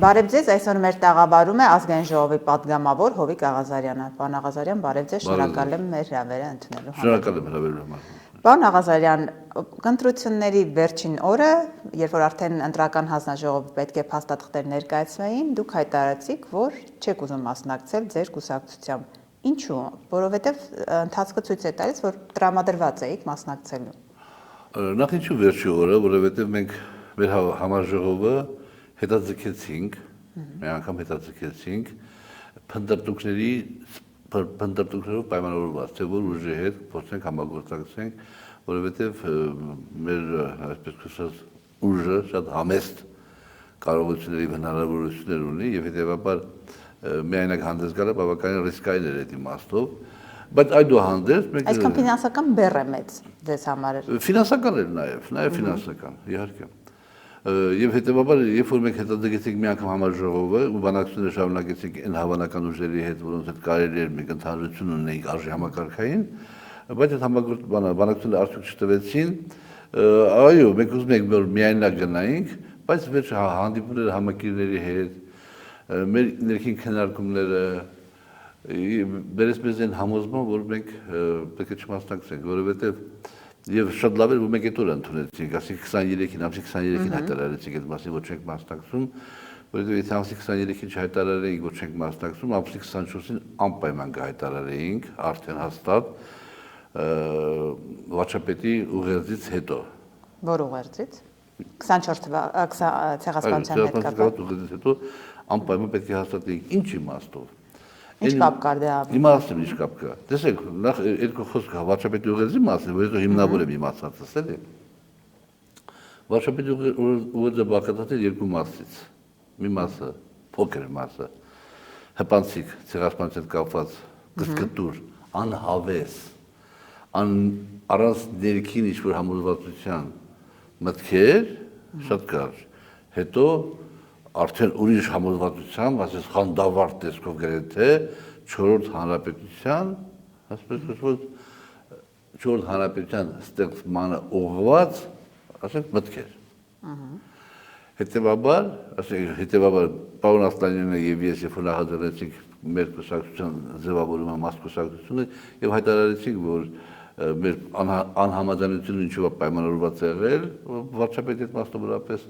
Բարև ձեզ, այսօր մեր տաղավարում է ազգային ժողովի պատգամավոր Հովիկ Աղազարյանը։ Պարոն Աղազարյան, բարև ձեզ, շնորհակալ եմ մեր հրավերը ընդունելու համար։ Շնորհակալ եմ հրավերելու համար։ Պարոն Աղազարյան, ընտրությունների վերջին օրը, երբ որ արդեն ընտրական հանձնաժողովը պետք է փաստաթղթեր ներկայացվեին, դուք հայտարարեցիք, որ չեք ուզում մասնակցել ձեր կուսակցությամբ։ Ինչու՞։ Որովհետև ընթացքը ցույց է տալիս, որ տրամադրված էիք մասնակցելու։ Նախ ինչու վերջի օրը, որովհետև մենք մեր համաժողովը հետաձգեցինք, մի անգամ հետաձգեցինք փնտրտուքներով պայմանավորված, թե որ ուժի հետ փորձենք համագործակցենք, որովհետև մեր այսպես ասած ուժը շատ համեստ կարողությունների հնարավորություններ ունի եւ հետեւաբար միայնակ հանդես գալը բավականին ռիսկային էր այդ իմաստով, բայց այդուհանդերձ մենք Այսքան ֆինանսական բեռ է մեծ ձեզ համար։ Ֆինանսական էր նաեւ ֆինանսական, իհարկե։ Եվ հետեւաբար, երբ որ մենք հետաձգեցինք մի անգամ համաժողովը ու բանակցությունները շարունակեցինք այն հավանական ուժերի հետ, որոնց հետ կարելի էր մենք ընդհանրություն ունենանք արժի համակարգային, բայց այդ բանակցությունները արդյոք չտվեցին, այո, մենք ուզում ենք որ միայնակ գնայինք, բայց վերջ հանդիպումները համակիրների հետ, մեր ներքին քննարկումները բերեց մեզ այն համոզման, որ մենք պետք է չմասնակցենք, որովհետև Եվ շատ լավ էր, որ մենք այդ օրը ընդունեցինք, ասենք 23-ին, ամսի 23-ին հայտարարեցինք այդ մասին, որ չենք մասնակցում, որովհետև եթե ամսի 23-ին չհայտարարեինք, որ չենք մասնակցում, ամսի 24-ին անպայման կհայտարարեինք, արդեն հաստատ վարչապետի ուղերձից հետո։ Որ ուղերձից 24 ցեղասպանության հետ կապված ուղերձից հետո անպայման պետք է հաստատեինք ինչ իմաստով։ Ինչ կապ կար դրա։ Իմաստով ինչ կապ կա։ Տեսեք, նախ երկու խոսք վարչապետի ուղերձի մասին, որ հետո հիմնավոր եմ իմացածս էլի։ Վարչապետի ուղերձը բաղկացած է երկու մասից։ Մի մասը, փոքր մասը, հպանցիկ ցեղասպանության հետ կապված կսկտուր, անհավես, առանց ներքին ինչ-որ համոզվածության մտքեր, շատ կարճ։ Հետո արդեն ուրիշ համոզվածությամբ, ասես խանդավառ տեսքով գրեթե չորրորդ հանրապետության, ասես ասած չորրորդ հանրապետության ստեղծմանը ուղղված, ասենք մտքեր։ Հետևաբար պարոն Ասլանյանը եւ ես երբ նախաձեռնեցինք մեր կուսակցության ձևավորումը մաս կուսակցությունը եւ հայտարարեցինք, որ մեր անհամաձայնությունը ինչու է պայմանավորված եղել, վարչապետի հետ մասնավորապես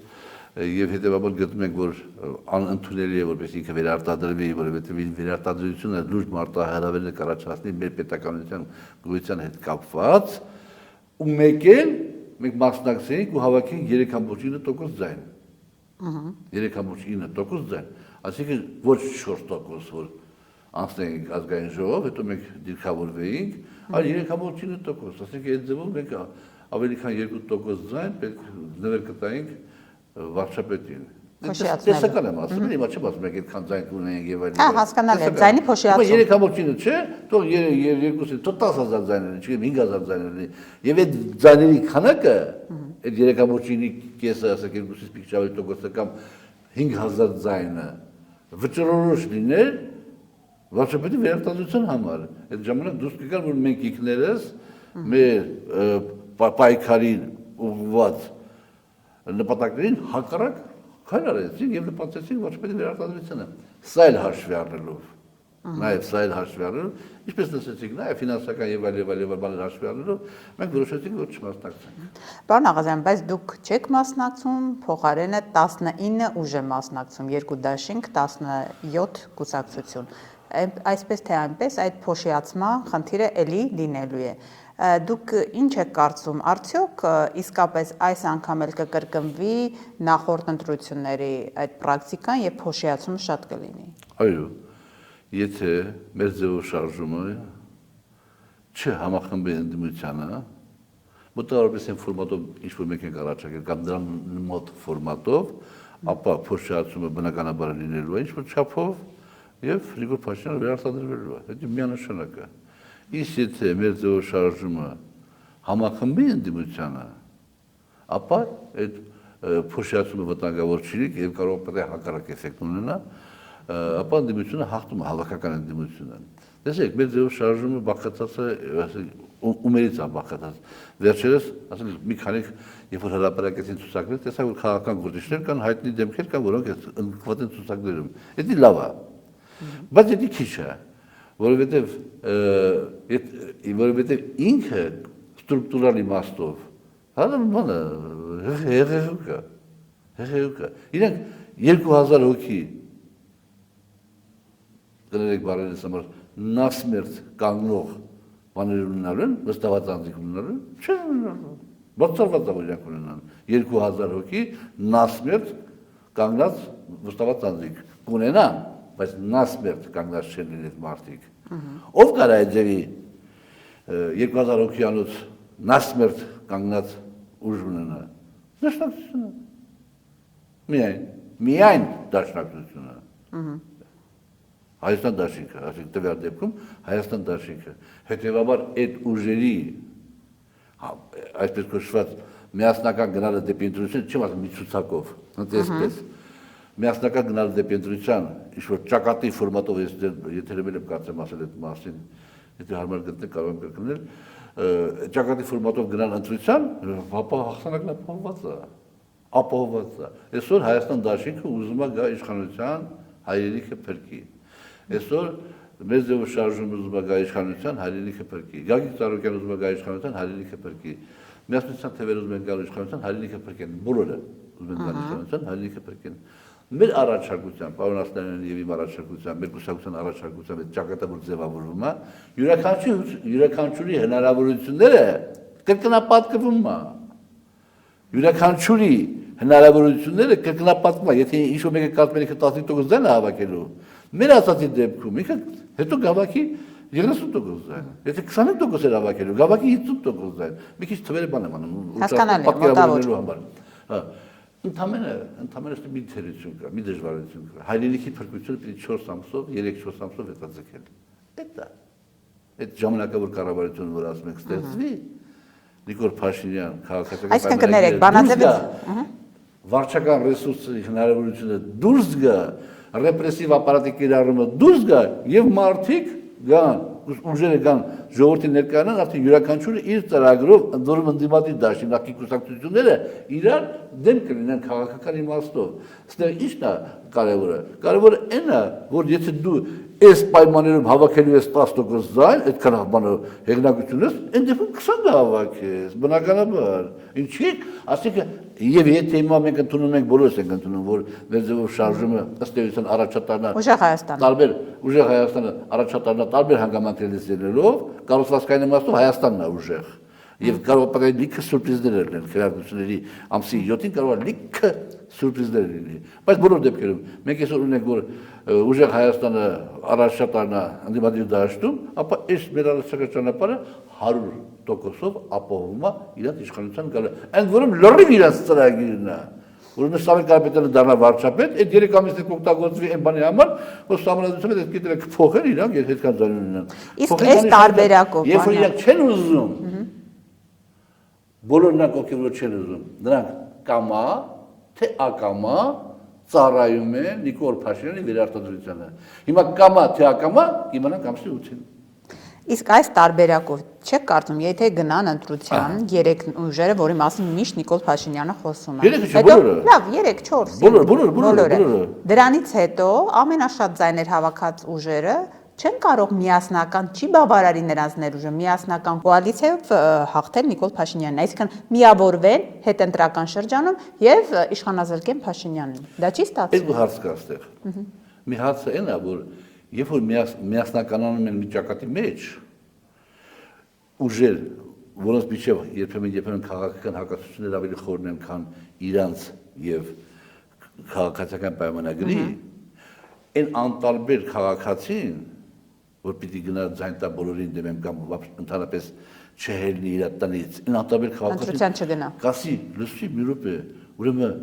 Եվ հետևաբար գտնում ենք, որ անընդունելի է, որպես ինքը վերարտադրվի, որովհետև վերարտադրությունը լուրջ մարտահրավերներ կառաջացնի մեր պետականության գոյության հետ կապված, ու մեկ էլ մենք մասնակցեինք ու հավաքեինք 3.9% ձայն։ 3.9% ձայն, այսինքն ոչ 4%, որ անցնենք ազգային ժողով, հետո մենք դիրքավորվեինք, այլ 3.9%, այսինքն այդ ձևով մենք ավելի քան 2% ձայն պետք նվեր կտայինք վարչապետին։ Տեսական եմ ասում, հիմա չեմ ասում, եք այդքան ձայն ունենք եւ այլն։ Հա, հասկանալի է, ձայնի փոշիացում։ 3.9 չէ, թող 2-ը, թող 10,000 ձայներ, չգիտեմ 5,000 ձայներ։ Եվ այդ ձայների քանակը, այդ 3.9-ի կեսը, ասենք 2-ից պիկ ավելի տոկոսը կամ 5,000 ձայնը վճռորոշ լիներ վարչապետի վերարտադրության համար։ Այդ ժամանակ դուրս կգար, որ մենք ինքներս մեր պայքարին ուղղված նպատակներին հակառակ քայլ արեցին եւ նպաստեցին վարչապետի վերարտադրությանը։ Սա էլ հաշվի առնելով, նաեւ սա էլ հաշվի առնելով, ինչպես լսեցիք, նաեւ ֆինանսական եւ այլ բաներ հաշվի առնելով, մենք որոշեցինք, որ չմասնակցենք։ Պարոն Աղազարյան, բայց դուք չեք մասնակցում, փոխարենը 19 ուժ է մասնակցում, 2 դաշինք, 17 կուսակցություն։ Այսպես թե այնպես այդ փոշիացման խնդիրը էլի լինելու է։ Դուք ինչ եք կարծում, արդյոք իսկապես այս անգամ էլ կկրկնվի նախորդ ընտրությունների այդ պրակտիկան եւ փոշիացումը շատ կլինի։ Այո, եթե մեր ձևով շարժումը չհամախմբի ընդդիմությանը, մոտավորապես այն ֆորմատով, ինչ որ մենք ենք առաջարկել, կամ դրան մոտ ֆորմատով, ապա փոշիացումը բնականաբար լինելու է ինչ-որ չափով եւ Գրիգոր Փաշինյանը վերարտադրվելու է։ Դա միանշանակ է։ Իսկ եթե մեր ձևով շարժումը համախմբի ընդդիմությանը, ապա այդ փոշիացումը վտանգավոր չի եւ կարող է հակառակ էֆեկտ ունենա, ապա ընդդիմությունը հաղթում է հավաքական ընդդիմությունը։ Տեսեք, մեր ձևով շարժումը բաղկացած է, ումերից է բաղկացած։ Վերջերս, ասենք, մի քանի երբ որ հրապարակեցին ցուցակներ, տեսա որ քաղաքական գործիչներ կան, հայտնի դեմքեր կան, որոնք ընդգրկված են ցուցակներում։ Դա լավ է։ Բայց դա քիչ է, որովհետև ինքը ստրուկտուրալ իմաստով, բանը հեղեղուկ է։ Իրենք 2000 հոգի կներեք բարերես համար նասմերտ կանգնող բաներ ունենալու են, վստահված անձիկ ունենալու են, չեն ունենալու։ Բացառված է որ իրենք ունենան 2000 հոգի նասմերտ կանգնած վստահված անձիկ կունենան, բայց նասմերտ կանգնած չեն լինի մարդիկ։ Ով կարա այդ ձևի 2000 հոգիանոց նասմերտ կանգնած ուժ ունենա։ Դաշնակցությունը։ Միայն դաշնակցությունը։ Հայաստան դաշինքը, ասենք տվյալ դեպքում Հայաստան դաշինքը, հետևաբար այդ ուժերի այսպես կոչված միասնական գնալը դեպի ընտրություն, չեմ ասում մի ցուցակով, այսպես միասնական գնալը դեպի ընտրության, ինչ-որ ճակատի ֆորմատով եթերում եմ կարծեմ ասել այդ մասին, եթե հարմար գտնեք կարող եմ կրկնել, ճակատի ֆորմատով գնալ ընտրության, ապա հաղթանակն ապահովված է։ Այսօր Հայաստան դաշինքը ուզում է գա իշխանության հայրենիքը փրկի։ Այսօր մեր ձևով շարժումը ուզում է գա իշխանության հայրենիքը փրկի։ Գագիկ Ծառուկյանը ուզում է գա իշխանության հայրենիքը փրկի։ Միասնության թևերը ուզում են գալ իշխանության հայրենիքը փրկեն։ Բոլորը ուզում են գալ իշխանության հայրենիքը փրկեն։ Մեր առաջարկության, պարոն Ասլանյանի եւ իմ առաջարկության, մեր կուսակցության առաջարկության այդ ճակատավոր ձևավորումը յուրաքանչյուրի հնարավորությունները կրկնապատկվում է։ Յուրաքանչյուրի հնարավորությունները կրկնապատկվում է, եթե ինչ-որ մեկը կարծում է 15% ձայն է հավաքելու, մեր ասացի դեպքում ինքը հետո գավակի 30% ձայն, եթե 25% էր հավաքելու, գավակի 50% ձայն, մի քիչ թվերը բան եմ անում, պատկերավորելու համար։ Ընդհանրապես մի թերություն կա, մի դժվարություն կա։ Հայրենիքի փրկությունը պիտի 4 ամսով, 3-4 ամսով հետաձգել։ Դա այդ ժամանակավոր կառավարությունը, որ ասում եք ստեղծվի, Նիկոլ Փաշինյան քաղաքացիական Այսինքն կներեք, բանաձևից վարչական ռեսուրսի հնարավորությունը դուրս գա, ռեպրեսիվ ապարատի կիրառումը դուրս գա եւ մարդիկ գան, ուժերը գան ժողովրդի ներկայանան, արդեն յուրաքանչյուրը իր ծրագրով ընդորում ընդդիմադիր դաշնակցի կուսակցությունները իրար դեմ կլինեն քաղաքական իմաստով։ Ստեղ ի՞նչն է կարևորը։ Կարևորը այն է, որ եթե դու այս պայմաններում հավաքելու ես 10% ձայն, այդքան բանով հեղինակություն ես, այն դեպքում 20 հավաքես, բնականաբար։ Ինչի՞, ասիկը եւ եթե հիմա մենք ընդունում ենք, բոլորս ենք ընդունում, որ մեր ձևով շարժումը ըստ էության առաջատարնա ուժեղ Հայաստանը։ Տարբեր ուժեղ Հայաստանը առաջատարնա տարբեր հանգամանքներից ելնելով, կառուցվածքային իմաստով Հայաստանն է ուժեղ։ Եվ կարող է պատահել լիքը սուրպրիզներ լինեն քրեատիվների ամսի 7-ին կարող է լիքը սուրպրիզներ լինի։ Բայց բոլոր դեպքերում մենք այսօր ունենք որ ուժեղ Հայաստանը առաջատարնա ընդդիմադիր դաշտում, ապա այս մեր առաջարկած ճանապարհը 100%-ով ապահովում է իրենց իշխանության գալը։ Ընդ որում լրիվ իրենց ծրագիրն է։ Որոնց Սամվել Կարապետյանը դառնա վարչապետ, այդ 3 ամիսը կօգտագործվի այն բանի համար, որ Սամվելացումը այդ գիտելը կփոխեն իրանք, եթե այդքան ձայն ունենան։ Իսկ այս տարբերակով երբ որ իրանք չեն ուզում, բոլորն ակոկեվոր չեն ուզում, նրանք կամա, թե ակամա ծառայում են Նիկոլ Փաշինյանի վերարտադրությանը։ Հիմա կամա, թե ակամա, կիմանանք ամսի 8-ին։ Իսկ այս տարբերակով չեք կարծում, եթե գնան ընտրության 3 ուժերը, որի մասին միշտ Նիկոլ Փաշինյանը խոսում է։ Լավ, 3-4։ Բոլորը։ Դրանից հետո ամենաշատ ձայներ հավաքած ուժերը չեն կարող միասնական, չի բավարարի նրանց ներուժը, միասնական կոալիցիայով հաղթել Նիկոլ Փաշինյանին, այսինքն միավորվեն հետընտրական շրջանում եւ իշխանազրկեն Փաշինյանին։ Դա չի ստացվում։ Այդ հարց կա այստեղ։ Մի հարցը այն է, որ երբ որ միասնականանում են մի ճակատի մեջ ուժեր, որոնց միջև երբեմն քաղաքական հակասություններ ավելի խորն են, քան իրանց եւ քաղաքացիական պայմանագրի, այն անտարբեր քաղաքացին, որ պիտի գնա ձայն տա բոլորին դեմ կամ ընդհանրապես չհելնի իր տնից, այն անտարբեր քաղաքացին չգնա։ Կասի, լսի մի րոպե, ուրեմն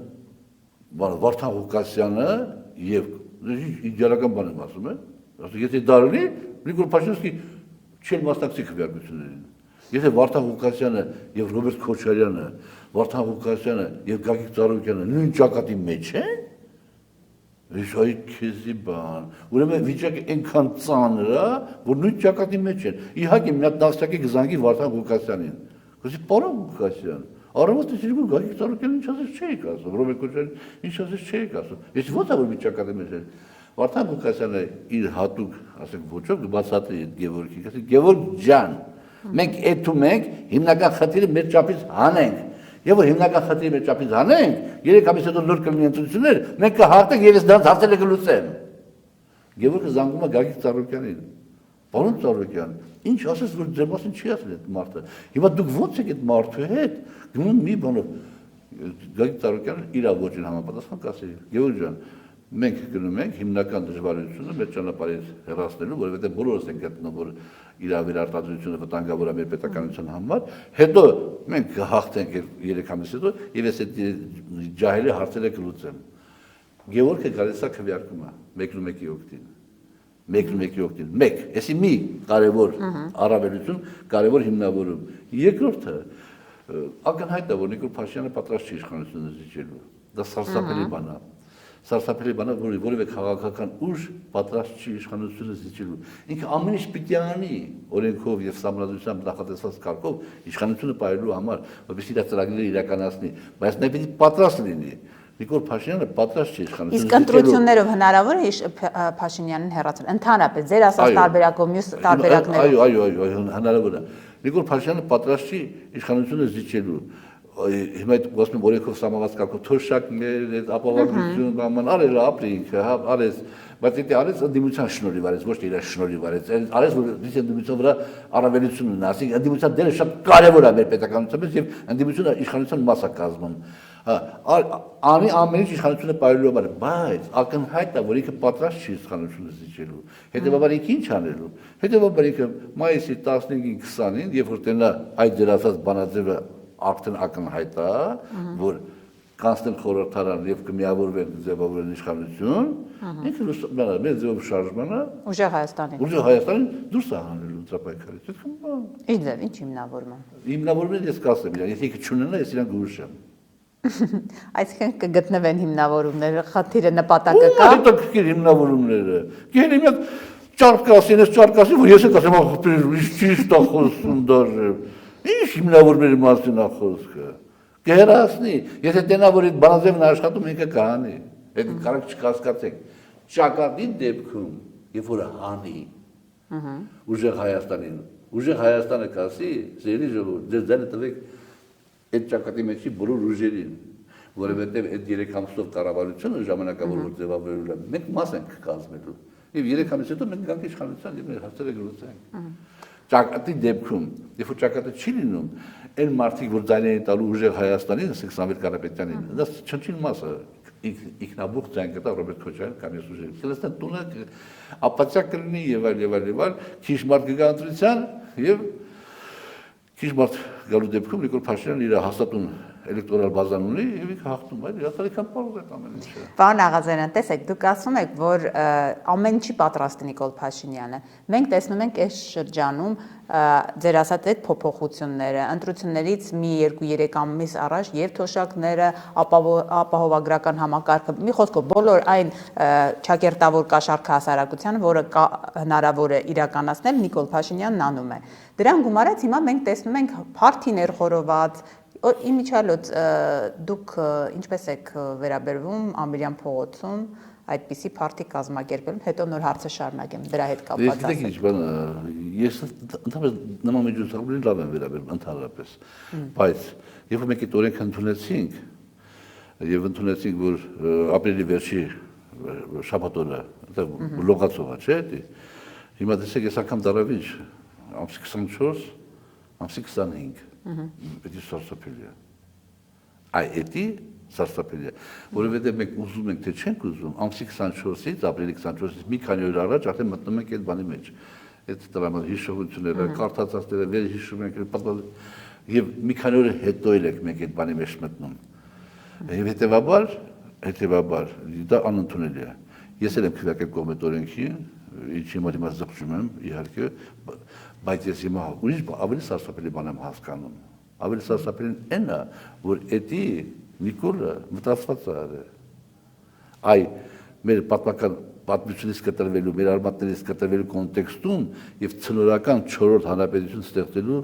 Վարդան Ղուկասյանը եւ իդեալական բան եմ ասում, ասում եթե դարնի, Նիկոլ Փաշինյանը չեն մասնակցի քվեարկություններին։ Եթե Վարդան Ղուկասյանը եւ Ռոբերտ Քոչարյանը, Վարդան Ղուկասյանը եւ Գագիկ Ծառուկյանը նույն ճակատի մեջ են, Իշ այ քեզի բան։ Ուրեմն վիճակը այնքան ծանր է, որ նույն ճակատի մեջ են։ Իհարկե մի հատ դաստիարակի գզանգի Վարդան Ղուկասյանին։ Գուցե պարոն Ղուկասյան, առավոտը դիժու գայք ծառուկեն ինչ ասես չէի ասում, Ռոբերտ Քոչարյան ինչ ասես չէի ասում։ Ես ո՞նց է որ մի ճակատի մեջ են։ Վարդան Ղուկասյանը իր հատուկ, ասենք ոճով կբացատրի այդ Գևորգին, ասի Գևորգ ջան, մենք այդու մենք հիմնական խնդիրը մեր ճապից հանենք։ Եվ որ հիմնական խնդիրը մեր ճապից հանենք, 3 ամիս հետո նոր կլինի ընտրություններ, մենք կհաղթենք եւ ես դրանց հարցերը կլուծեմ։ Գևորգը զանգում է Գագիկ Ծառուկյանին։ Պարոն Ծառուկյան, ինչ ասես որ ձեր մասին չի ասել այդ մարդը։ Հիմա դուք ո՞նց եք այդ մարդու հետ գնում մի բանով։ Գագիկ Ծառուկյանը իր ոճին համապատասխան կասի. Գևորգ ջան, մենք գնում ենք հիմնական դժվարությունը մեր ճանապարհից հեռացնելու, որովհետեւ բոլորս ենք գտնում որ իրավիճակությունը վտանգավոր է մեր պետականության համար, հետո մենք կհաղթենք 3 ամիս հետո եւ ես այդ ջահելի հարցերը կլուծեմ։ Գևորգը գալիս է քվեարկում է 1-1-ի օգտին։ 1-1-ի օգտին։ 1, էսի մի կարևոր առավելություն, կարևոր հիմնավորում։ Երկրորդը ակնհայտ է որ Նիկոլ Փաշինյանը պատրաստ չի իշխանությունը զիջելու։ Դա սարսափելի բան է։ Սարսափելի բան է, որ որևէ քաղաքական ուժ պատրաստ չի իշխանությունը զիջելու։ Ինքը ամեն ինչ պիտի անի օրենքով եւ սահմանադրությամբ նախատեսված կարգով իշխանությունը պահելու համար, որպեսզի իր ծրագրերը իրականացնի, բայց նա պիտի պատրաստ լինի։ Նիկոլ Փաշինյանը պատրաստ չի իշխանությունը։ Իսկ ընտրություններով հնարավոր է Փաշինյանին հեռացնել։ Ընդհանրապես ձեր ասած տարբերակով մյուս տարբերակներով։ Այո, հնարավոր է։ Նիկոլ Փաշինյանը պատրաստ չի իշխանությունը զիջելու։ Հիմա այդ ասում օրենքով սահմանված կարգով թոշակներ, այդ ապահովություն բան արել ապրի ինքը, հա, արես, բայց դա արես ընդդիմության շնորհիվ արես, ոչ թե իր շնորհիվ արես։ Արես որ դից ընդդիմության վրա առավելություն ունի, ասենք ընդդիմության դերը շատ կարևոր է մեր պետականության մեջ եւ ընդդիմությունը իշխանության մաս է կազմում։ Անի ամեն ինչ իշխանությունը պայելու համար, բայց ակնհայտ է որ ինքը պատրաստ չի իշխանությունը զիջելու։ Հետևաբար ինքը ինչ անելու։ Հետևաբար ինքը մայիսի 15-ին 20-ին, երբ որ տենա այդ դեր ասած բանաձևը արդեն ակնհայտ է, որ կանցնեն խորհրդարան եւ կմիավորվեն ձևավորեն իշխանություն, ինքը մեր ձևով շարժմանը Ուժեղ Հայաստանին։ Ուժեղ Հայաստանին դուրս է հանելու ծապայքարից։ Այդքան բան։ Ինչ ձև, ինչ հիմնավորում։ Հիմնավորումն ես կասեմ իրան, եթե ինքը չունենա, ես իրան գուշեմ։ Այսինքն կգտնվեն հիմնավորումները, խնդիրը նպատակը կա։ Հետաքրքիր հիմնավորումները։ Գերի մի հատ ճարպկասին, ես ճարպկասին, որ ես էլ կասեմ, ախ, ճիշտ է խոսում դաժե։ Ինչ հիմնավորումների մասին է խոսքը։ Կհեռացնի, եթե տենա որ այդ բանաձևն աշխատում ինքը կհանի։ Այդ կարակ չկասկածեք։ Ճակատի դեպքում, երբ որ հանի, ուժեղ Հայաստանին, ուժեղ Հայաստանը կասի, սիրելի ժողովուրդ, ձեր ձայնը տվեք այդ ճակատի մեջի բոլոր ուժերին, որովհետև այդ 3 ամսով կառավարությունը ժամանակավոր որ ձևավորել է, մենք մաս ենք կազմելու։ Եվ 3 ամիս հետո մենք գանք իշխանության եւ մեր հարցերը կլուծենք։ Ճակատի դեպքում, երբ որ ճակատը չի լինում, այն մարդիկ, որ ձայն են տալու ուժեղ Հայաստանին, ասենք Սամվել Կարապետյանին, դա չնչին մասը ինքնաբուխ ձայն կտա Ռոբերտ Քոչարյան կամ ես ուժեր։ Քելստան տունը ապացիա կլինի եւ այլ, քիչ մարդ կգա ընտրության եւ քիչ մարդ գալու դեպքում Նիկոլ Փաշինյանը իր հաստատուն էլեկտորալ բազան ունի եւ ինքը հաղթում է, հաստատական պարզ է ամեն ինչը։ Պարոն Աղազարյան, տեսեք, դուք ասում եք, որ ամեն ինչի պատրաստ է Նիկոլ Փաշինյանը։ Մենք տեսնում ենք այս շրջանում ձեր ասած այդ փոփոխությունները, ընտրություններից մի 2-3 ամիս առաջ եւ թոշակները, ապահովագրական համակարգը, մի խոսքով բոլոր այն ճակերտավոր կաշառք հասարակությանը, որը հնարավոր է իրականացնել, Նիկոլ Փաշինյանն անում է։ Դրան գումարած հիմա մենք տեսնում ենք փարթիներ խորոված, իմիջիալոց դուք ինչպես եք վերաբերվում Ամիրյան փողոցում այդպիսի փարթի կազմակերպելուն, հետո նոր հարցը շարունակեմ դրա հետ կապված ասեք։ Ես բան, ես ընդհանրապես նման միջոցառումներին լավ եմ վերաբերվում ընդհանրապես, բայց երբ մենք այդ օրենքը ընդունեցինք եւ ընդունեցինք, որ ապրիլի վերջի շաբաթ օրը լողացող է, չէ՞, հիմա տեսեք ես անգամ դարավիճ ամսի 24, ամսի 25 Էդի սարսափելի է։ Էդի սարսափելի է, որովհետև մենք ուզում ենք, թե չենք ուզում, ամսի 24-ից, ապրիլի 24-ից մի քանի օր առաջ արդեն մտնում ենք այդ բանի մեջ։ Այդ տրամադրության հիշողությունները, կարդացածները վեր հիշում ենք, եւ մի քանի օր հետո ենք մենք այդ բանի մեջ մտնում։ Եվ հետեւաբար դա անընդունելի է։ Ես էլ եմ քվեարկել կողմետ օրենքի, ինչի մոտ զղջում եմ, իհարկե, բայց ես հիմա ուրիշ ավելի սարսափելի բան եմ հասկանում։ Ավելի սարսափելին այն է, որ էդի Նիկոլը մտածված է արել։ Այ մեր պատմական պատմությունից կտրվելու, մեր արմատներից կտրվելու կոնտեքստում եւ ցնորական 4-րդ հանրապետություն ստեղծելու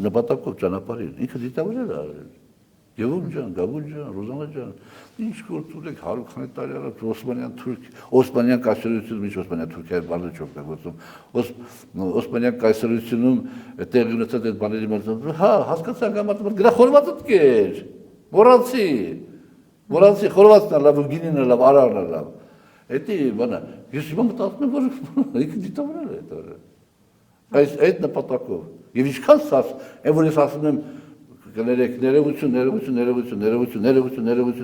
նպատակով ճանապարհին ինքը դիտավորել է արել։ Եվոմ ջան, Գաբուլ ջան, Ռոզանա ջան, ինչ գործ ունեք 100 քանի տարի առաջ Օսմանյան կայսրությունում, ինչ Օսմանյան Թուրքիայի բանը չոք գործում։ Օսմանյան կայսրությունում տեղի ունեցած այդ բաների մեջ, հա, հասկացանք ամառը գրախորվածը դկեր։ Մոռացի, խորվածն է լավ, գինին է լավ, արարն է լավ։ Էդի բանը, ես հիմա մտածում եմ, որ ինքը դիտավորել է դա։ Այդ նպատակով։ Եվ ինչքան սաս, այն որ ես ասում եմ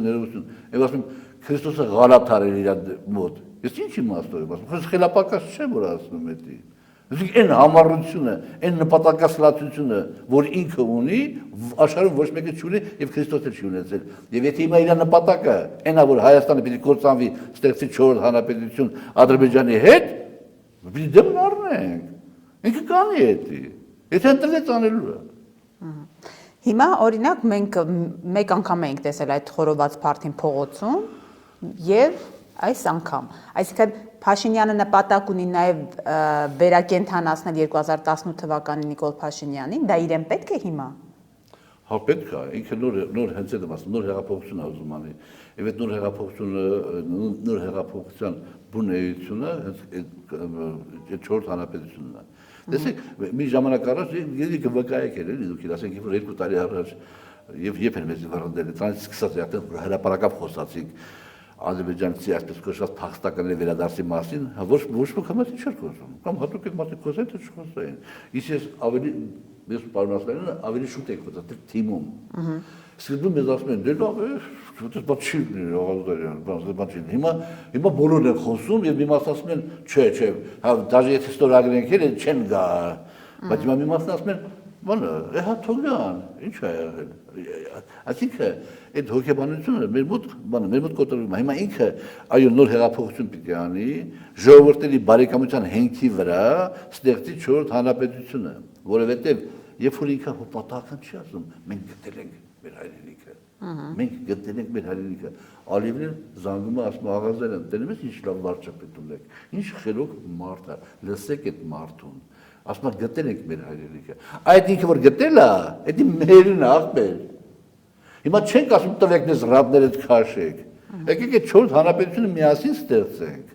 ներողություն, եւ ասում եմ Քրիստոսը գալատ արել իր մոտ։ Ես ինչ իմաստով եմ ասում, խոսք խելապակաս չեմ որ ասում էդի։ Իսկ այն համառությունը, այն նպատակասլացությունը, որ ինքը ունի, աշխարհում ոչ մեկը չունի եւ Քրիստոսը չի ունեցել։ Եվ եթե հիմա իր նպատակը այնա որ Հայաստանը պիտի կործանվի, ստեղծի 4 հանրապետություն Ադրբեջանի հետ, պիտի դեմ առնենք։ Ինքը կանի է դա։ Եթե ընտրեց անելու է։ Հիմա օրինակ մենք մեկ անգամ ենք տեսել այդ խորոված փարթին փողոցում եւ այս անգամ, այսինքն Փաշինյանը նպատակ ունի նաեւ վերակենդանացնել 2018 թվականի Նիկոլ Փաշինյանին, դա իրեն պետք է հիմա։ Հա պետք է, ինքը նոր հենց այդ ասում, նոր հեղափոխություն է ուզում անի։ Եվ այդ նոր հեղափոխության բունեությունը հենց 4 հանրապետությունն է։ Տեսեք, մի ժամանակ առաջ ես վկայեք էլ էլի դուք ասենք որ 2 տարի առաջ եւ երբ են մեզ վռնդել, դրանից սկսած այդտեղ հրապարակավ խոսացինք Ադրբեջանցի այսպես կոչված փախստականների վերադարձի մասին, ոչ ոք համաձայն չէր խոսում, կամ հատուկ այդ մասին խոսեն, թե չխոսեն։ Իսկ ավելի ես պարոնացնելն ավելի շուտ եք խոսած թիմում։ Սկզբում մեզ ասում են, դե լավ է, դա չի լինի, Ղազարյան, բան չի։ Հիմա բոլորն են խոսում եւ մի մաս ասում են, չէ, հա դաժե եթե ստորագրենք էլ չեն գա։ Բայց հիմա մի մասն ասում են, բանը, հա թողան, ինչ է եղել։ Այսինքն այդ հոգեբանությունը մեր մոտ կոտրվում է։ Հիմա ինքը այո նոր հեղափոխություն պիտի անի, ժողովրդերի բարեկամության հենքի վրա ստեղծի 4 հանրապետությունը, որովհետեւ երբ որ ինքը հպատական չի ասում, մենք գտել ենք մեր հայրենիքը։ Մենք գտել ենք մեր հայրենիքը։ Ալիևն զանգում է ասում Աղազարյան, տենում ես ինչ լավ վարչապետ ունեք, ինչ խելոք մարդ է, լսեք այդ մարդուն։ Ասում է գտել ենք մեր հայրենիքը։ Այդ ինքը որ գտել է, դա մերն է աղբեր։ Հիմա չենք ասում տվեք մեզ ռաբները քաշեք։ Եկեք այդ 4 հանրապետությունը միասին ստեղծենք։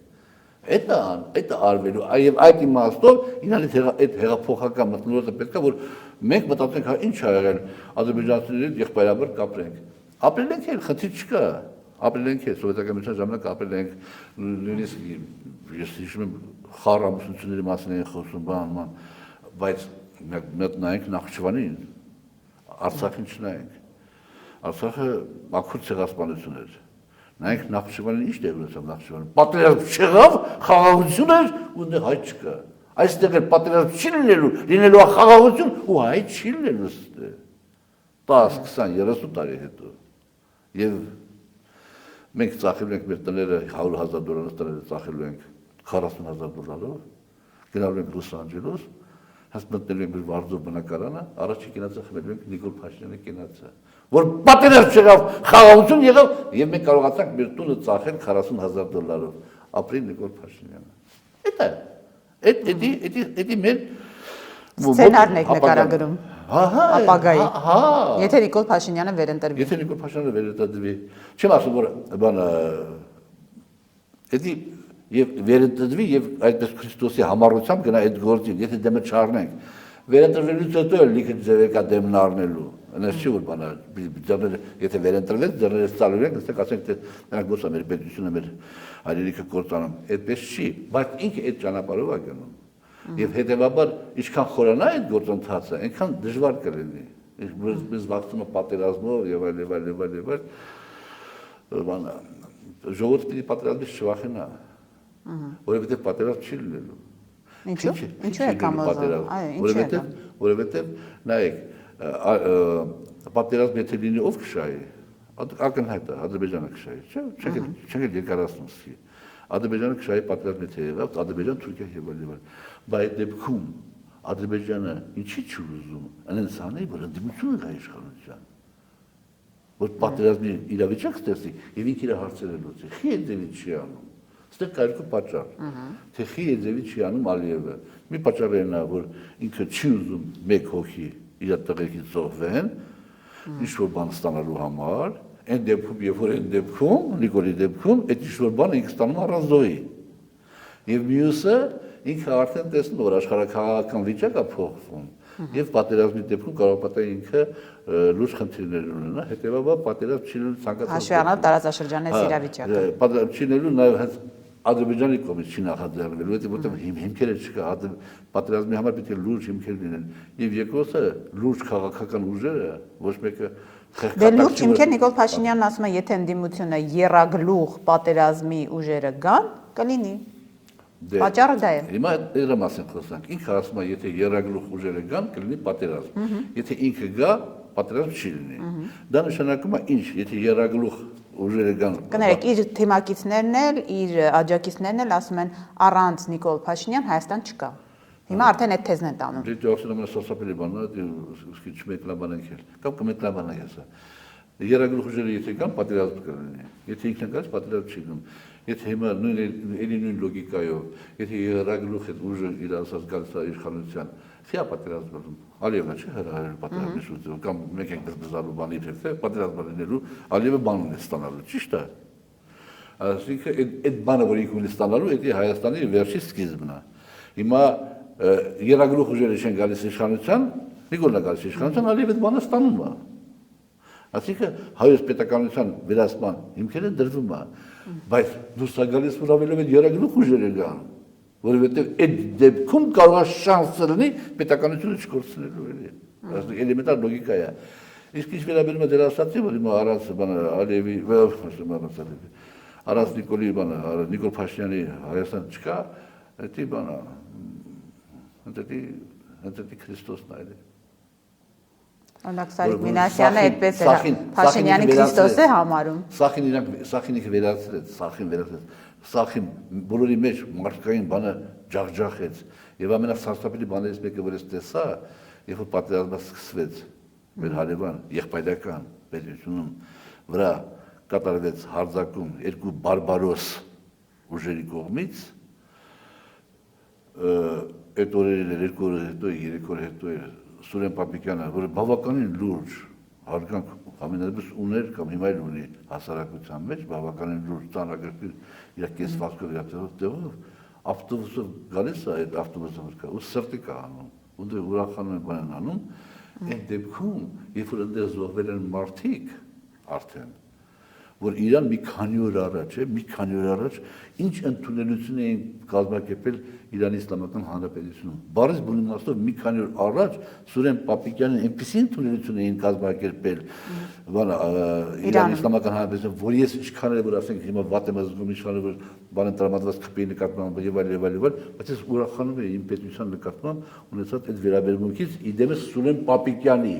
Այդ արվելու, այև այդ իմաստով իրարից այդ հեղափոխական մթնոլորտը պետք է որ մենք մտածենք հա ինչ ա եղել ադրբեջանցիների հետ եղբայրաբար կապրենք։ Ապրել ենք էլ խնդիր չկա։ Ապրել ենք սովետական միության ժամանակ ապրել ենք նույնիսկ ես հիշում եմ խառ ամուսնությունների մասին են խոսում բան, բայց մենք նայենք Նախճիվանին, Արցախին չնայենք։ Արցախը մաքուր ցեղասպանություն էր։ Նայեք Նախճիվանին ինչ դեր ունեցավ Նախճիվանը։ Պատերազմ չեղավ, խաղաղություն էր ու դե հայ չկա։ Այստեղ էլ պատերազմ չի լինելու խաղաղություն ու հայ չի լինելու ստե։ 10, 20, 30 տարի հետո։ Եվ մենք ծախելու ենք մեր տները $100,000 տները ծախելու ենք $40,000, գնալու ենք Լոս Անջելոս, հենց մտնելու ենք Վարձով բնակարանը, առաջի կենացը խմելու ենք Նիկոլ Փաշինյանի կենացը, որ պատերազմ չեղավ, խաղաղություն եղավ, եւ մենք կարողացանք մեր տունը ծախել $40,000, ապրի Նիկոլ Փաշինյանը։ Դա մեր սցենարն եք նկարագրում։ Հա, ապագայի։ Եթե Նիկոլ Փաշինյանը վերընտրվի։ Եթե Նիկոլ Փաշինյանը վերընտրվի, չեմ ասում որ բանը դա եւ վերընտրվի եւ այդպես Քրիստոսի համառությամբ գնա այդ գործին, եթե դեմը չառնենք, վերընտրվելուց հետո էլ լիքը ձևեկա դեմն առնելու։ Այնպես չի որ բանը, եթե վերընտրվեց, դեռ ցալու ենք, ասենք թե նրանք ո՞ս է մեր պետությունը, մեր հայրենիքը կործանում։ Այդպես չի, բայց ինքը այդ ճանապարհով է գնում։ Եվ հետեւաբար ինչքան խորանա այդ գործընթացը, այնքան դժվար կլինի։ Biz vaxtımı պատերազմով եւ այլ բանը ժողովրդի պատերազմի շվախինա։ Որովհետեւ պատերազմ չի լինելու։ Ինչու է կամոզը։ Որովհետեւ նայեք պատերազմ եթե լինի ով կշահի։ Ակնհայտ է Ադրբեջանը կշահի, չէ՞։ Չենք երկարացնում սկի։ Ադրբեջանը կշահի պատերազմի թե եղավ, Ադրբեջան, Թուրքիա եւ այլն։ Բայց դեպքում Ադրբեջանը ինչի՞ չի ուզում, այնց անի, որ ընդդիմություն կա իշխանության։ Որ պատերազմի իրավիճակ ստեղծի եւ ինքը իր հարցերը լուծի։ Խի դեպի չի անում։ Ստեղ կա երկու պատճառ։ Թե խի եզևի չի անում Ալիևը։ Մի պատճառն է, որ ինքը չի ուզում մեկ հոգի իր տղեկից զոհվեն, ինչ-որ բան ստանալու համար, այն դեպքում, երբ որ այն դեպքում, Նիկոլի դեպքում, այդ ինչ-որ բանը ինքը ստանում առանց զոհի։ Եվ մյուսը ինքը արդեն տեսնում, որ աշխարհաքաղաքական վիճակը փոխվում, եւ պատերազմի դեպքում կարող պատահի ինքը լուրջ խնդիրներ ունենա, հետեւաբար պատերազմ չլինելու ցանկացած հաշվի առնելով տարածաշրջանի իրավիճակը։ Պատերազմ չլինելու նաեւ հենց Ադրբեջանի կողմից չի նախաձեռնվելու, որտեղ հիմքերը չկա, պատերազմի համար պետք է լուրջ հիմքեր լինեն։ Եվ երկրորդը լուրջ քաղաքական ուժերը, ոչ մեկը Դե լուրջ հիմքեր Նիկոլ Փաշինյանն ասում է, եթե ընդդիմությունը եռագլուխ պատերազմի ուժերը գան, կլինի։ Պատճառը դա է։ Հիմա դրա մասին խոսանք։ Ինքը ասում է, եթե եռագլուխ ուժերը գան, կլինի պատերազմ։ Եթե ինքը գա, պատերազմ չի լինի։ Դա նշանակում է ինչ, եթե եռագլուխ ուժերը գան։ Կներեք, իր թիմակիցներն էլ, իր աջակիցներն էլ ասում են, առանց Նիկոլ Փաշինյան Հայաստան չկա։ Հիմա արդեն այդ թեզն են տանում։ Դե ասում եմ սոսապելի բանն է, դե չմեկնաբանենք էլ։ Կամ կմեկնաբանենք հեսա։ Եռագլուխ ուժերը եթե կան, պատերազմ կլինի։ Եթե ինքն գա, պատերազմ չի լինում։ Եթե հիմա նույն լոգիկայով, եթե եռագլուխ այդ ուժը իր ասած գալիս է իշխանության, խիա պատերազմ բերում։ Ալիևը չի հրահրել պատերազմի շուրջը, կամ մեկ ենք բզբզալու բանի հետ, պատերազմ լինելու, Ալիևը բանն է ստանալու, ճիշտ է։ Այսինքն այդ բանը, որ ինքը ունի ստանալու, դա Հայաստանի վերջի սկիզբն է։ Հիմա եռագլուխ ուժերը չեն գալիս իշխանության, Նիկոլն է գալիս իշխանության, Ալիևը այդ բանը ստանում է։ Այսինքն հայոց պետականության վերացման հիմքերը դրվում է, բայց դուրս է գալիս, որ ավելի եռագլուխ ուժերը գան, որովհետև այդ դեպքում կարող է շանսը լինի պետականությունը չկորցնելու էլի։ Էլեմենտար լոգիկա է։ Իսկ ինչ վերաբերում է դեր ասացի, որ հիմա առանց բանը Ալիևի, առանց Նիկոլի բանը, Նիկոլ Փաշինյանի Հայաստան չկա, դա բանը, հենց Քրիստոսն է էլի։ Օրինակ Սարիկ Մինասյանը այդպես է Փաշինյանի Քրիստոսը համարում։ Սախին ինքը վերացրեց, Սախին բոլորի մեջ մարդկային բանը ջախջախեց։ Եվ ամենասարսափելի բաներից մեկը, որ ես տեսա, երբ որ պատերազմը սկսվեց, մեր հարևան եղբայրական պետությունում վրա կատարվեց հարձակում երկու բարբարոս ուժերի կողմից, այդ օրերին 2 օր հետո, 3 օր հետո Սուրեն Պապիկյանը, որը բավականին լուրջ հարգանք ամենևս ուներ կամ հիմա էլ ունի հասարակության մեջ, բավականին լուրջ ծանրակերպիր իր կեսվածքով իրացելով տեղով, ավտոբուսով գալիս է այդ ավտոբուսով կա, ու սրտի կա անում, ու դե ուրախանում են բան են անում, այդ դեպքում, երբ որ ընդեղ զոհվել են մարդիկ արդեն, որ իրան մի քանի օր առաջ ինչ ընդունելություն էին կազմակերպել Իրանի Իսլամական Հանրապետությունում։ Բառից բուն իմաստով մի քանի օր առաջ Սուրեն Պապիկյանին այնպիսի ընդունելություն էին կազմակերպել Իրանի Իսլամական Հանրապետությունում, որ ես ինչքան էլ որ ասենք հիմա վատ եմ զգում, ինչքան էլ որ բանը տրամադրված քպի նկատմամբ եւ այլ, բայց ես ուրախանում եմ իմ պետության նկատմամբ ունեցած այդ վերաբերմունքից իդեմս Սուրեն Պապիկյանի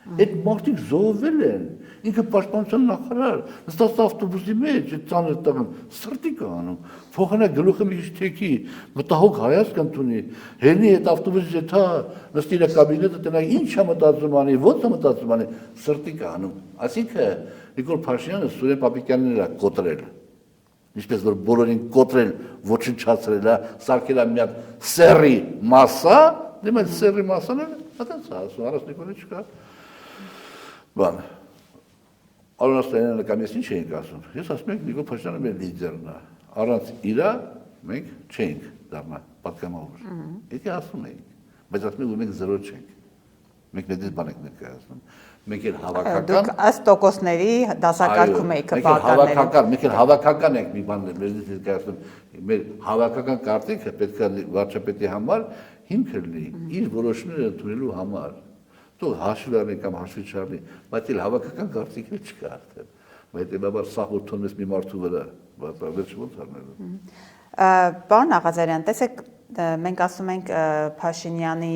Այդ մարդիկ զոհվել են, ինքը պաշտպանության նախարար, նստած ավտոբուսի մեջ, այդ ծանր տղան, սրտի կա անում, փոխանա գլուխը մի քիչ թեքի, մտահոգ հայացք ընդունի, հենի այդ ավտոբուսից եթա նստի իր կաբինետը, տնա ինչ է մտածում անի, ո՞նց է մտածում անի, սրտի կա անում։ Այսինքն Նիկոլ Փաշինյանը Սուրեն Պապիկյանին էր կոտրել, ինչպես որ բոլորին կոտրել, ոչնչացրել է, սարքել է մի հատ սեռի մասա, դե այդ սեռի մասան է, այդպես ասում, առանց Նիկոլի չկա։ Բան, Արոնաստանյանը կամ ես ինչ էինք ասում, ես ասում ենք Նիկոլ Փաշինյանը մեր լիդերն է, առանց իրա մենք չենք դառնա պատգամավոր, եթե ասում էինք, բայց ասում ենք, որ մենք զրո չենք, մենք մեդից բան ենք ներկայացնում, մենք էլ հավաքական, դուք ըստ տոկոսների դասակարգում եք պատկանները, մենք էլ հավաքական ենք մի բան մեդից ներկայացնում, մեր հավաքական կարծիքը պետք է վարչապետի համար հիմք լինի իր որոշումները ընդունելու համար Թող հաշվի առնի կամ հաշվի չառնի, բայց էլ հավաքական կարծիքներ չկա արդեն։ Հետևաբար սա ուրթոնում ես մի մարդու վրա, բայց վերջ ոնց առնելու։ Պարոն Աղազարյան, տեսեք, մենք ասում ենք Փաշինյանի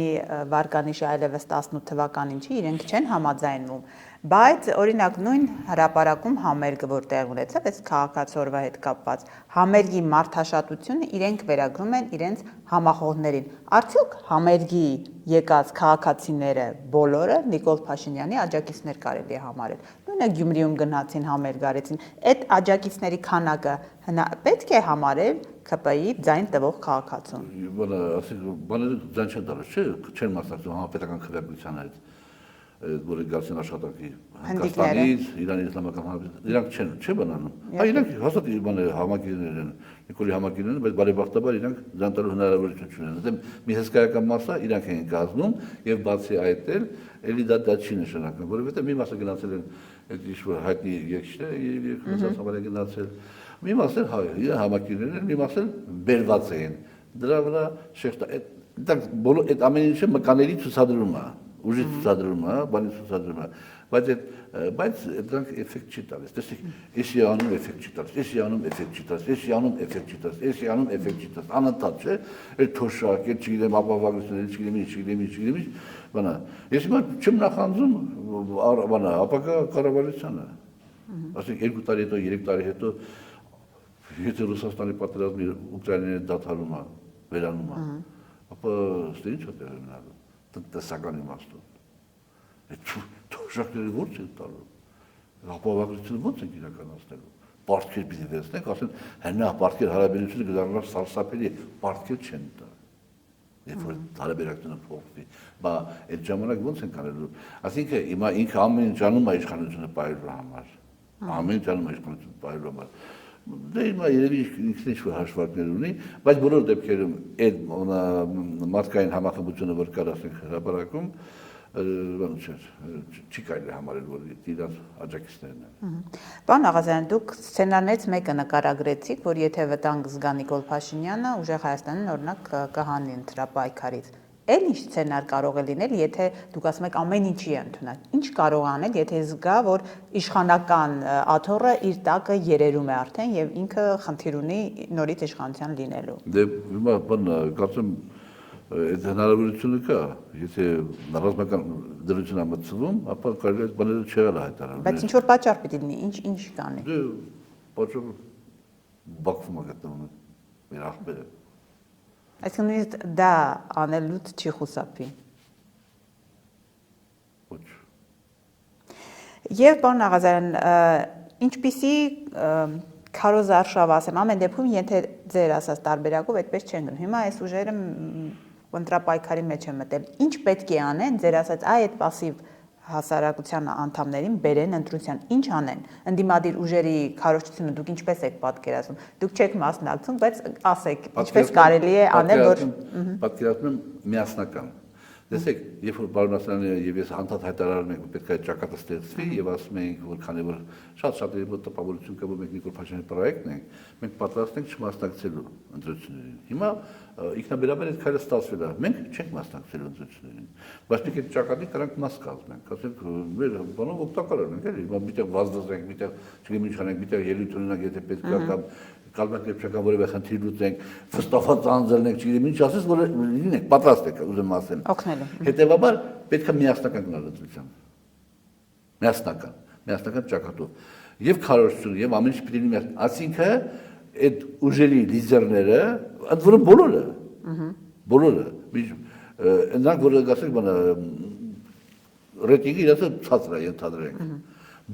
վարկանիշը այլևս 18 թվականին չի, իրենք չեն համաձայնվում, բայց օրինակ նույն հրապարակում համերգը որ տեղ ունեցավ, այս քաղաքացորվա հետ կապված, համերգի մարդաշատությունը իրենք վերագրում են իրենց համախոհներին։ Արդյոք համերգի եկած քաղաքացիները բոլորը Նիկոլ Փաշինյանի աջակիցներ կարելի է համարել։ Նույնը Գյումրիում գնացին համերգ արեցին։ Այդ աջակիցների քանակը պետք է համարել ԿՊ-ի ձայն տվող քաղաքացուն։ Բաները ձայն չեն տալիս, չէ՞, չեն մասնակցում համապետական քվեարկության հետ, որը գալիս են աշխատանքի Հնդկաստանից, Իրանի Իսլամական Հանրապետությունից, իրանք չեն, չէ՞ բանանում։ Հա, իրանք հաստատ համակիրներ են, Նիկոլի համակիրներ են, բայց բարեբախտաբար իրանք ձայն տալու հնարավորություն չունեն։ Դե մի հսկայական մասը իրանք են կազմում եւ բացի այդ էլ էլի դա չի նշանակում, որովհետեւ մի մասը գնացել են այդ ինչ-որ հայտնի երգիչները եւ հուսած համարը գնացել։ Մի մասը իր համակիրներն են, մի մասը բերված են։ Դրա վրա շեխտա այդ բոլոր այդ ամեն ինչը մկաների ցուցադրում է, ուժի ցուցադրում է, բանի ցուցադրում է, բայց դրանք էֆեկտ չի տալիս։ Տեսեք, էսի անում էֆեկտ չի տալիս, էսի անում էֆեկտ չի տալիս, էսի անում էֆեկտ չի տալիս, էսի անում էֆեկտ չի տալիս։ Անընդհատ չէ, այդ թոշակ, այդ չգիտեմ ապահովագրություն, չգիտեմ ինչ, բանա։ Ես հիմա չեմ նախանձում բանա, ապակա կառավարությանը։ Ասենք 2 տարի հետո, 3 տարի հետո եթե Ռուսաստանի պատերազմը Ուկրաինայի դադարում է, վերանում է, ապա ստե ինչ է տեղի ունենալու, տնտեսական իմաստով։ Այդ թոշակները ո՞նց են տալու, ապահովագրությունը ո՞նց են իրականացնելու, պարտքեր պիտի վերցնենք, ասեն հենա պարտքեր հարաբերությունը կդառնա սարսափելի, պարտքեր չեն տա, երբ որ հարաբերակցությունը փոխվի, բա այդ ժամանակ ո՞նց են կանելու, այսինքն հիմա ինքը ամեն ինչ անում է իշխանությունը պահելու համար, ամեն ինչ անում է իշխանությունը պահելու համար։ Դե հիմա երևի ինքն ինչ-որ հաշվարկներ ունի, բայց բոլոր դեպքերում այդ մարդկային համախմբությունը, որ կար ասենք հրապարակում, չի կարելի համարել, որ իրար աջակիցներն են։ Պարոն Աղազարյան, դուք սցենարներից մեկը նկարագրեցիք, որ եթե վտանգ զգա Նիկոլ Փաշինյանը, ուժեղ Հայաստանին օրինակ կհանի ընտրապայքարից։ Էլ ինչ սցենար կարող է լինել, եթե դուք ասում եք ամեն ինչի է ընդունակ։ Ինչ կարող անել, եթե զգա, որ իշխանական աթոռը իր տակը երերում է արդեն եւ ինքը խնդիր ունի նորից իշխանության լինելու։ Դե հիմա բան կարծեմ այդ հնարավորությունը կա, եթե ռազմական դրություն է մտցվում, ապա կարելի է այդ բաները չեղել հայտարարել։ Բայց ինչ որ պատճառ պիտի լինի, ինչ կանի։ Դե պատճառը բախվում է գտնվում մեր ախպերը։ Այսինքն նույնիսկ դա անելուց չի խուսափի։ Ոչ։ Եվ պարոն Աղազարյան, ինչպիսի քարոզ արշավ ասեմ, ամեն դեպքում եթե ձեր ասած տարբերակով այդպես չեն գնում։ Հիմա այս ուժերը ընտրապայքարի մեջ են մտել։ Ինչ պետք է անեն, ձեր ասած այդ пассив հասարակության անդամներին բերեն ընտրության, ինչ անեն։ Ընդդիմադիր ուժերի քարոզչությունը դուք ինչպես եք պատկերացնում։ Դուք չեք մասնակցում, բայց ասեք, ինչպես կարելի է անել, որ պատկերացնում միասնական։ Տեսեք, երբ որ պարոն Ասլանյանը եւ ես անդադ հայտարարում ենք, որ պետք է ճակատը ստեղծվի եւ ասում ենք, որ քանի որ շատ տպավորություն կա, որ մենք Նիկոլ Փաշինյանի պրոյեկտն ենք, մենք պատրաստ ենք չմասնակցելու ընտրություններին։ Հիմա ինքնաբերաբար այդ քայլը ստացվել է։ Մենք չենք մասնակցելու ընտրություններին, բայց մենք այդ ճակատի դրանք մաս կազմենք, ասենք մեր բանով օգտակար ենք, էլի, հիմա միտեղ վազվզենք, միտեղ չգիտեմ ինչ անենք, միտեղ ելույթ ունենանք, եթե պետք է կամ կալմակրեպչական որևէ խնդիր լուծենք, վստահված անձնենք, չգիտեմ ինչ ասես, որ լինենք, պատրաստ եք, ուզում ասեմ։ Օգնելու։ Հետևաբար պետք է միասնական գնալ ընտրության։ Միասնական ճակատով։ Եվ քարոզությունը, եւ ամեն ինչ պիտի լինի միասնական։ Այսինքն այդ ուժերի լիդերները, ընդ որում բոլորը, նրանք որ ասենք բանը ռեյտինգը իրաց ցածր է ենթադրենք։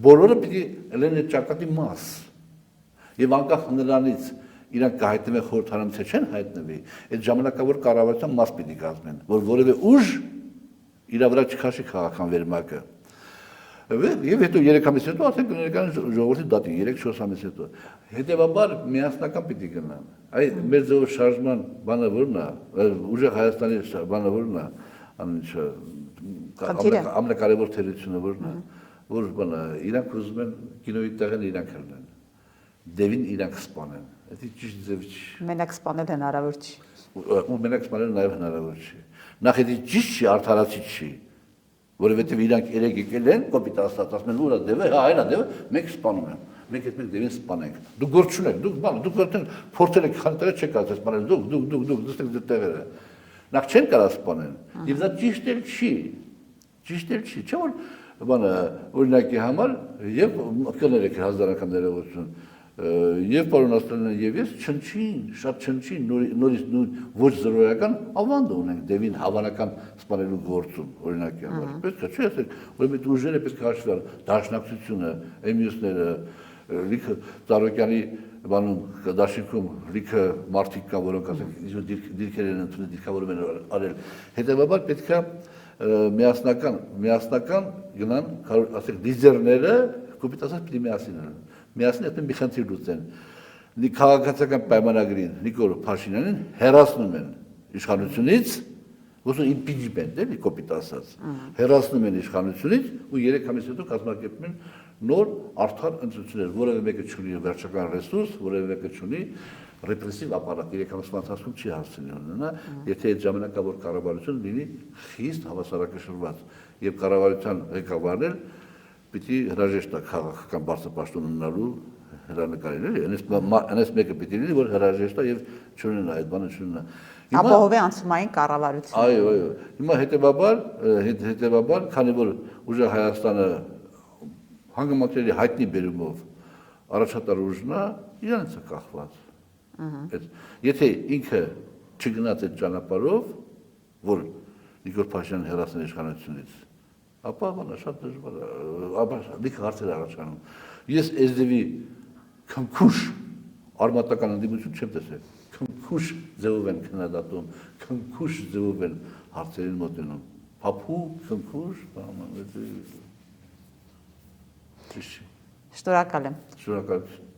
Բոլորը պիտի լինեն ճակատի մաս։ Եվ անկախ նրանից իրանք կհայտնվեն խորհրդարանում, թե չեն հայտնվի, այդ ժամանակավոր կառավարության մաս պիտի կազմեն, որ որևէ ուժ իր վրա չքաշի քաղաքական վերմակը։ Եվ հետո 3 ամիս հետո ասենք ներկայական ժողովրդի դատի 3-4 ամիս հետո։ Հետևաբար միասնական պիտի գնան։ Այ մեր ձևով շարժման բանը որն է, ուժեղ Հայաստանի բանը որն է, անիչը ամենակարևոր թերությունը որն է, որ բանը իրանք ուզում են կինոյի տեղն իրանք լինեն։ Դևին իրանք սպանեն։ Դա ճիշտ ձև չի։ Մենակ սպանել հնարավոր չի։ Ու մենակ սպանել նաև հնարավոր չի։ Նախ դա ճիշտ չի, արդարացի չի, որովհետև իրանք երեք եկել են, կոպիտ ասած, ասում են ուրա դևը, հա, այլա դևը, մենք սպանում են։ մենք հետ մենք դերին սպանենք։ Դուք գործ չունեք, դուք արդեն փորձել եք խնդրել չեք ասել սպանել, դուք դստեք ձեր տեղերը։ Նախ չեն կարող սպանել։ Եվ դա ճիշտ էլ չի։ Չէ՞ որ բանը օրինակի համար եւ կներեք հազարական ներողություն եւ պարոն Ասլանյանը եւ ես շատ չնչին նորից ոչ զրոյական ավանդ ունենք դեպին հավանական սպանելու գործում օրինակի համար պետք է չէ՞ ասեք որ մենք ուժերը պետք է հաշվի առնել դաշնակցությունը էմյուսները լիքը Ծառուկյանի բանում դաշինքում լիքը մարդիկ կան որոնք ասենք դիրքեր են ընդունել դիրքավորում են արել հետեւաբար պետք է միասնական գնան ասենք լիդերները կոպիտ ասած պիտի միասին այդպես մի խնդիր լուծեն քաղաքացիական պայմանագրին Նիկոլ Փաշինյանին հերացնում են իշխանությունից ոսու impeachment էլի կոպիտ ասած հերացնում են իշխանությունից ու 3 ամիս հետո կազմակերպում են նոր արդար ընտրություններ որևէ մեկը չունի վերջական ռեսուրս որևէ մեկը չունի ռեպրեսիվ ապարատ 3 ամսվա ընթացքում չի հասցնի ունենա եթե այդ ժամանակավոր կառավարությունը լինի խիստ հավասարակշռված եւ կառավարության ղեկավարն էլ պիտի հրաժեշտ տա քաղաքական բարձրապաշտոն ունենալու հրանկարին էլի այնպես մեկը պիտի լինի որ հրաժեշտ տա եւ չունենա այդ բանը չունենա ապահովի անցումային կառավարություն այո հիմա հետեւաբար քանի որ ուժը Հայաստանը հանգամանքների հայտնի բերումով առաջատար ուժն է իրանց է կախված եթե ինքը չգնաց այդ ճանապարհով որ Նիկոլ Փաշինյանը հեռացան իշխանությունից ապա բանը շատ դժվար է լիքը հարցեր առաջանում ես SDV քնքուշ արմատական ընդդիմություն չեմ տեսել քնքուշ ձևով են քննադատում քնքուշ ձևով են հարցերին մոտենում փափու քնքուշ Շնորհակալ եմ շնորհակալություն